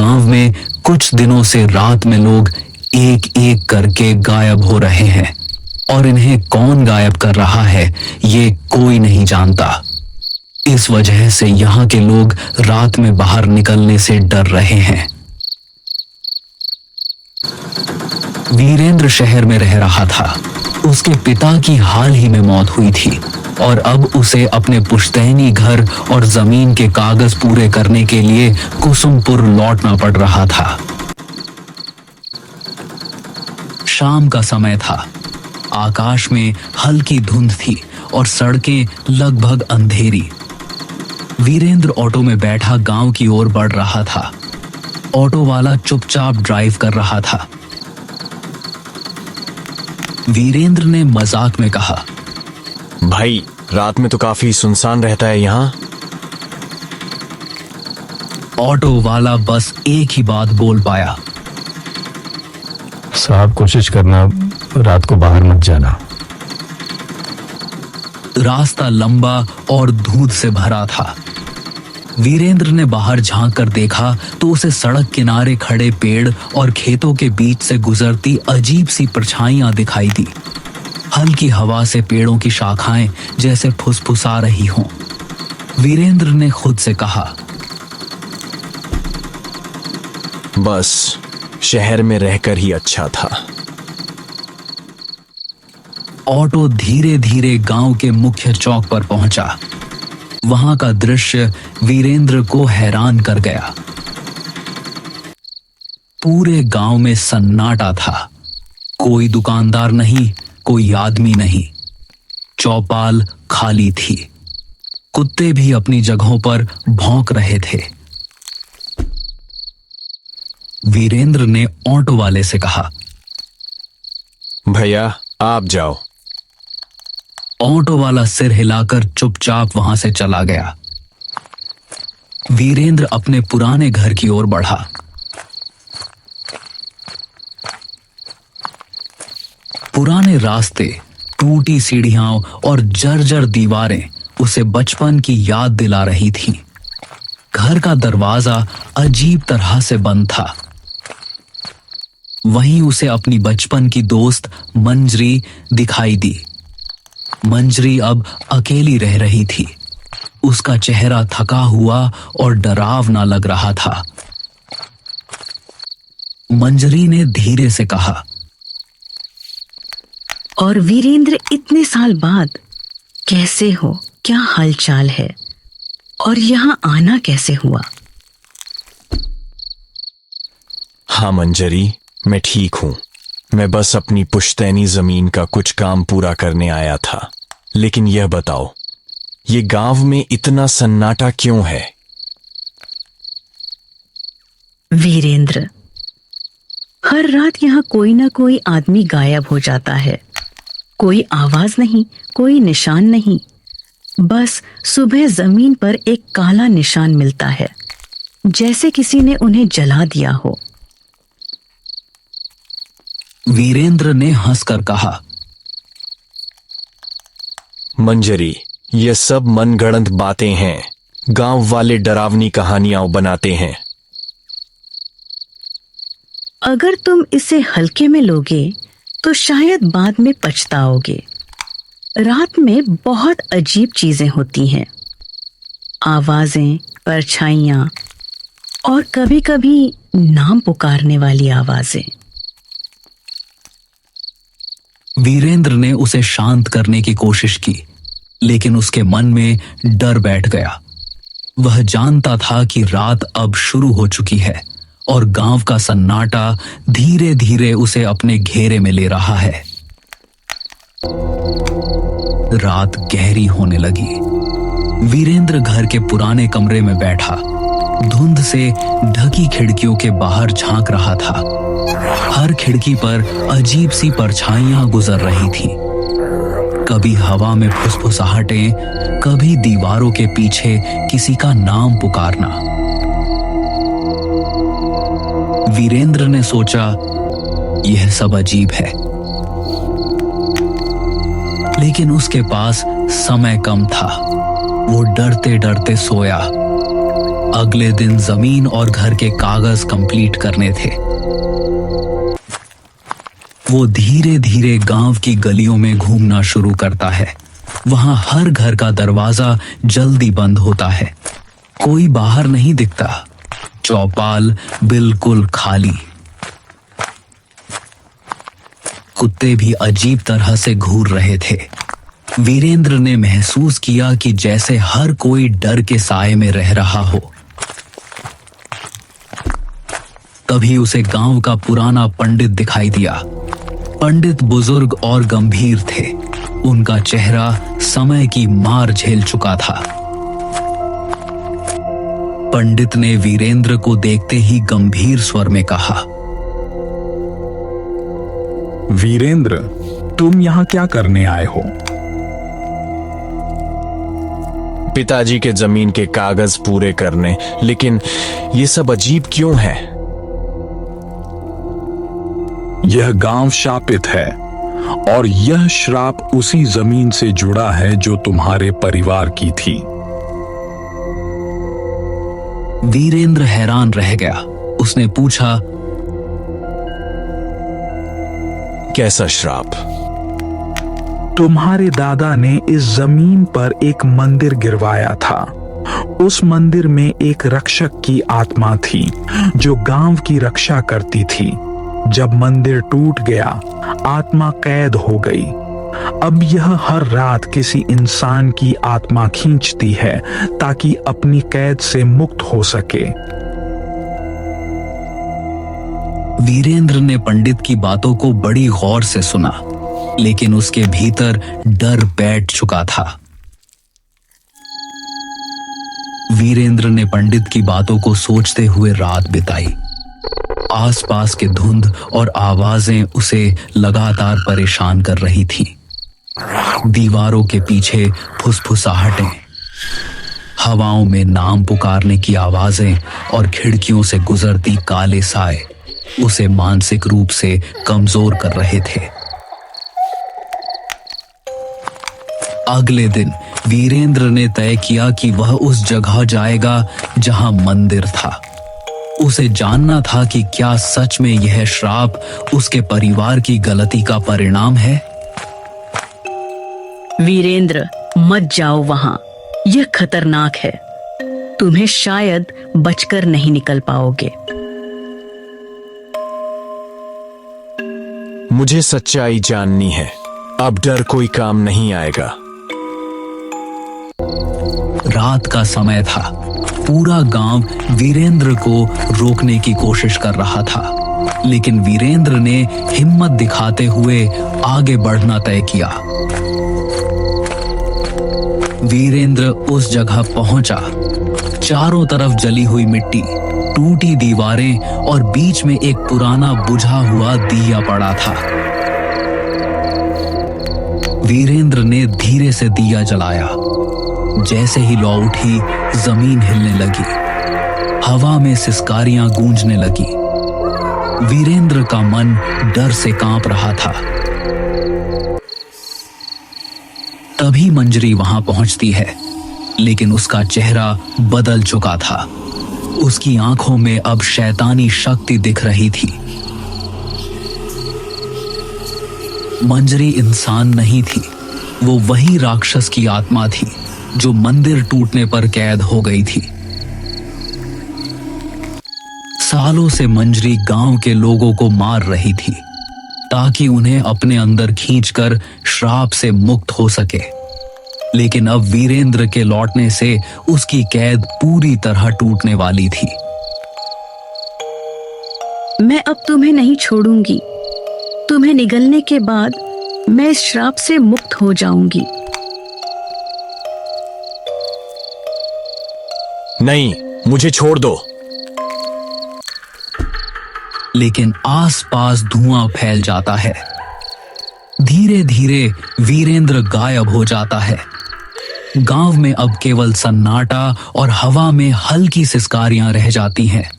गांव में कुछ दिनों से रात में लोग एक एक करके गायब हो रहे हैं और इन्हें कौन गायब कर रहा है ये कोई नहीं जानता। इस वजह से यहाँ के लोग रात में बाहर निकलने से डर रहे हैं। वीरेंद्र शहर में रह रहा था। उसके पिता की हाल ही में मौत हुई थी और अब उसे अपने पुश्तैनी घर और जमीन के कागज पूरे करने के लिए कुसुमपुर लौटना पड़ रहा था। शाम का समय था। आकाश में हल्की धुंध थी और सड़कें लगभग अंधेरी। वीरेंद्र ऑटो में बैठा गांव की ओर बढ़ रहा था। ऑटो वाला चुपचाप ड्राइव कर रहा था। वीरेंद्र ने मजाक में कहा, भाई रात में तो काफी सुनसान रहता है यहाँ। ऑटो वाला बस एक ही बात बोल पाया, साहब कोशिश करना रात को बाहर मत जाना। रास्ता लंबा और धूंध से भरा था। वीरेंद्र ने बाहर झांक कर देखा तो उसे सड़क किनारे खड़े पेड़ और खेतों के बीच से गुजरती अजीब सी परछाइयां दिखाई दी। हल्की हवा से पेड़ों की शाखाएं जैसे फुसफुसा रही हों। वीरेंद्र ने खुद से कहा, बस शहर में रहकर ही अच्छा था। ऑटो धीरे धीरे गांव के मुख्य चौक पर पहुंचा। वहां का दृश्य वीरेंद्र को हैरान कर गया। पूरे गांव में सन्नाटा था। कोई दुकानदार नहीं, कोई आदमी नहीं। चौपाल खाली थी। कुत्ते भी अपनी जगहों पर भौंक रहे थे। वीरेंद्र ने ऑटो वाले से कहा, भैया आप जाओ। ऑटो वाला सिर हिलाकर चुपचाप वहां से चला गया। वीरेंद्र अपने पुराने घर की ओर बढ़ा। पुराने रास्ते, टूटी सीढ़ियां और जर्जर दीवारें उसे बचपन की याद दिला रही थीं। घर का दरवाजा अजीब तरह से बंद था। वहीं उसे अपनी बचपन की दोस्त मंजरी दिखाई दी। मंजरी अब अकेली रह रही थी। उसका चेहरा थका हुआ और डरावना लग रहा था। मंजरी ने धीरे से कहा, और वीरेंद्र इतने साल बाद कैसे हो? क्या हालचाल है? और यहाँ आना कैसे हुआ? हाँ मंजरी, मैं ठीक हूं। मैं बस अपनी पुश्तैनी जमीन का कुछ काम पूरा करने आया था। लेकिन यह बताओ, ये गांव में इतना सन्नाटा क्यों है? वीरेंद्र, हर रात यहाँ कोई ना कोई आदमी गायब हो जाता है। कोई आवाज नहीं, कोई निशान नहीं। बस सुबह जमीन पर एक काला निशान मिलता है, जैसे किसी ने उन्हें जला दिया हो। वीरेंद्र ने हंसकर कहा, मंजरी, ये सब मनगढ़ंत बातें हैं। गांव वाले डरावनी कहानियां बनाते हैं। अगर तुम इसे हल्के में लोगे तो शायद बाद में पछताओगे। रात में बहुत अजीब चीजें होती हैं। आवाजें, परछाइयां और कभी-कभी नाम पुकारने वाली आवाजें। वीरेंद्र ने उसे शांत करने की कोशिश की, लेकिन उसके मन में डर बैठ गया। वह जानता था कि रात अब शुरू हो चुकी है और गांव का सन्नाटा धीरे धीरे उसे अपने घेरे में ले रहा है। रात गहरी होने लगी। वीरेंद्र घर के पुराने कमरे में बैठा धुंध से ढकी खिड़कियों के बाहर झांक रहा था। हर खिड़की पर अजीब सी परछाइयां गुजर रही थीं। कभी हवा में फुसफुसाहटें, कभी दीवारों के पीछे किसी का नाम पुकारना। वीरेंद्र ने सोचा, यह सब अजीब है, लेकिन उसके पास समय कम था। वो डरते डरते सोया। अगले दिन जमीन और घर के कागज कंप्लीट करने थे। वो धीरे धीरे गांव की गलियों में घूमना शुरू करता है। वहां हर घर का दरवाजा जल्दी बंद होता है, कोई बाहर नहीं दिखता, चौपाल बिल्कुल खाली। कुत्ते भी अजीब तरह से घूर रहे थे। वीरेंद्र ने महसूस किया कि जैसे हर कोई डर के साए में रह रहा हो। तभी उसे गांव का पुराना पंडित दिखाई दिया। पंडित बुजुर्ग और गंभीर थे। उनका चेहरा समय की मार झेल चुका था। पंडित ने वीरेंद्र को देखते ही गंभीर स्वर में कहा, वीरेंद्र, तुम यहाँ क्या करने आए हो? पिताजी के जमीन के कागज पूरे करने, लेकिन ये सब अजीब क्यों है? यह गांव शापित है और यह श्राप उसी जमीन से जुड़ा है जो तुम्हारे परिवार की थी। वीरेंद्र हैरान रह गया। उसने पूछा, कैसा श्राप? तुम्हारे दादा ने इस जमीन पर एक मंदिर गिरवाया था। उस मंदिर में एक रक्षक की आत्मा थी जो गांव की रक्षा करती थी। जब मंदिर टूट गया, आत्मा कैद हो गई। अब यह हर रात किसी इंसान की आत्मा खींचती है ताकि अपनी कैद से मुक्त हो सके। वीरेंद्र ने पंडित की बातों को बड़ी गौर से सुना, लेकिन उसके भीतर डर बैठ चुका था। वीरेंद्र ने पंडित की बातों को सोचते हुए रात बिताई। आसपास के धुंध और आवाजें उसे लगातार परेशान कर रही थीं। दीवारों के पीछे फुसफुसाहटें, हवाओं में नाम पुकारने की आवाजें और खिड़कियों से गुजरती काले साए उसे मानसिक रूप से कमजोर कर रहे थे। अगले दिन वीरेंद्र ने तय किया कि वह उस जगह जाएगा जहां मंदिर था। उसे जानना था कि क्या सच में यह श्राप उसके परिवार की गलती का परिणाम है। वीरेंद्र, मत जाओ वहां, यह खतरनाक है। तुम्हें शायद बचकर नहीं निकल पाओगे। मुझे सच्चाई जाननी है। अब डर कोई काम नहीं आएगा। रात का समय था। पूरा गांव वीरेंद्र को रोकने की कोशिश कर रहा था, लेकिन वीरेंद्र ने हिम्मत दिखाते हुए आगे बढ़ना तय किया। वीरेंद्र उस जगह पहुंचा। चारों तरफ जली हुई मिट्टी, टूटी दीवारें और बीच में एक पुराना बुझा हुआ दिया पड़ा था। वीरेंद्र ने धीरे से दिया जलाया। जैसे ही लौ उठी, जमीन हिलने लगी, हवा में सिसकारियां गूंजने लगी। वीरेंद्र का मन डर से कांप रहा था। तभी मंजरी वहां पहुंचती है, लेकिन उसका चेहरा बदल चुका था। उसकी आंखों में अब शैतानी शक्ति दिख रही थी। मंजरी इंसान नहीं थी, वो वही राक्षस की आत्मा थी जो मंदिर टूटने पर कैद हो गई थी। सालों से मंजरी गांव के लोगों को मार रही थी ताकि उन्हें अपने अंदर खींचकर श्राप से मुक्त हो सके। लेकिन अब वीरेंद्र के लौटने से उसकी कैद पूरी तरह टूटने वाली थी। मैं अब तुम्हें नहीं छोड़ूंगी। तुम्हें निगलने के बाद मैं इस श्राप से मुक्त हो जाऊंगी। नहीं, मुझे छोड़ दो। लेकिन आसपास धुआं फैल जाता है। धीरे धीरे वीरेंद्र गायब हो जाता है। गांव में अब केवल सन्नाटा और हवा में हल्की सिसकारियां रह जाती हैं।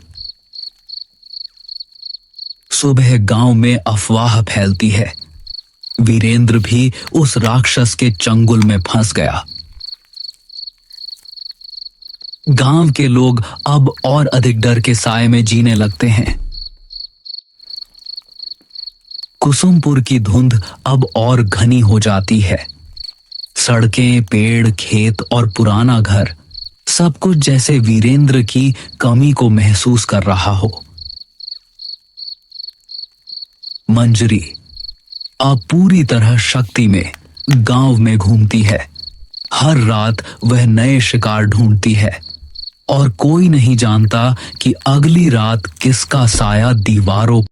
सुबह गांव में अफवाह फैलती है। वीरेंद्र भी उस राक्षस के चंगुल में फंस गया। गांव के लोग अब और अधिक डर के साए में जीने लगते हैं। कुसुमपुर की धुंध अब और घनी हो जाती है। सड़कें, पेड़, खेत और पुराना घर सब कुछ जैसे वीरेंद्र की कमी को महसूस कर रहा हो। मंजरी अब पूरी तरह शक्ति में गांव में घूमती है। हर रात वह नए शिकार ढूंढती है और कोई नहीं जानता कि अगली रात किसका साया दीवारों